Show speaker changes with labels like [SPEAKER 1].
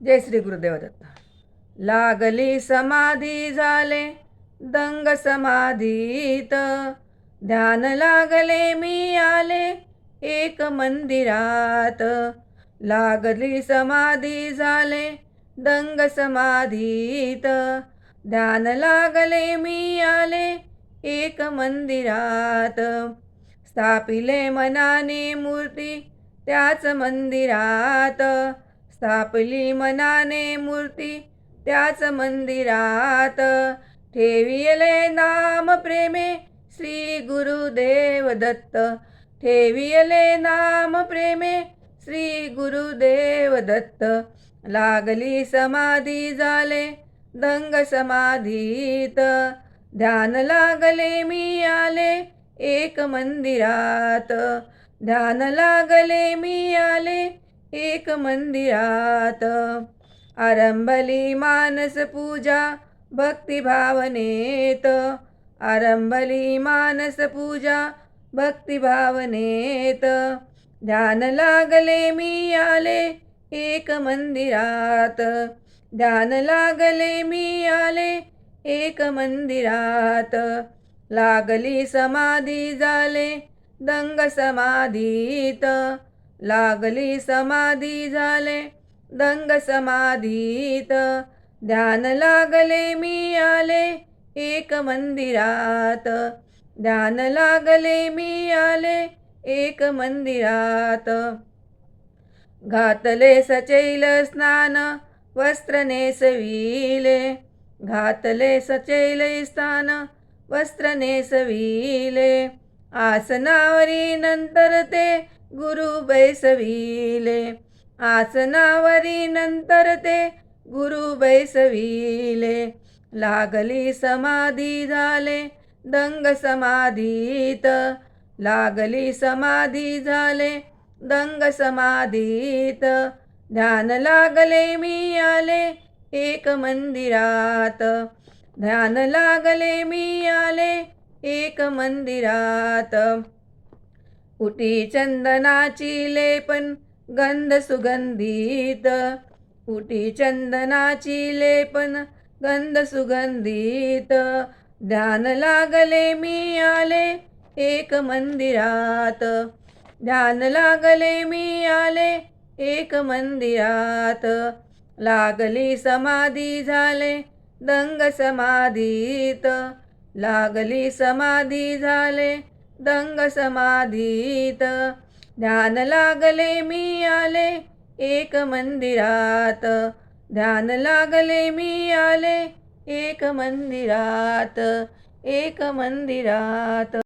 [SPEAKER 1] जय श्री गुरुदेव दत्त. लागली समाधी झाले दंग समाधीत, ध्यान लागले मी आले एक मंदिरात. लागली समाधी झाले दंग समाधीत, ध्यान लागले मी आले एक मंदिरात. स्थापिले मनाने मूर्ती त्याच मंदिरात, स्थापली मनाने मूर्ती त्याच मंदिरात. ठेविले नाम प्रेमे श्री गुरुदेव दत्त, ठेविले नाम प्रेमे श्री गुरुदेव दत्त. लागली समाधी झाले दंग समाधीत, ध्यान लागले मी आले एक मंदिरात. ध्यान लागले मी आले एक मंदिरात. आरंभली मानस पूजा भक्ती भावनेत, आरंभली मानस पूजा भक्ती भावनेत. ध्यान लागले मी आले एक मंदिरात, ध्यान लागले मी आले एक मंदिरात. लागली समाधी झाले दंग समाधीत, लागली समाधी झाले दंग समाधीत. ध्यान लागले मी आले एक मंदिरात, ध्यान लागले मी आले एक मंदिरात. घातले सचैल स्नान वस्त्र नेसविले, घातले सचैल स्नान वस्त्र नेसविले. आसनावरी नंतर ते गुरु बैसविले, आसनावरी नंतर ते गुरु बैसविले. लागली समाधी झाले दंग समाधीत, लागली समाधी झाले दंग समाधीत. ध्यान लागले मी आले एक मंदिरात, ध्यान लागले मी आले एक मंदिरात. उटी चंदनाची लेपन गंध सुगंधित, उटी चंदनाची लेपन गंध सुगंधित. ध्यान लागले मी आले एक मंदिरात, ध्यान लागले मी आले एक मंदिरात. लागली समाधी झाले दंग समाधीत, लागली समाधी झाले दंग समाधीत. ध्यान लागले मी आले एक मंदिरात, ध्यान लागले मी आले एक मंदिरात, एक मंदिरात.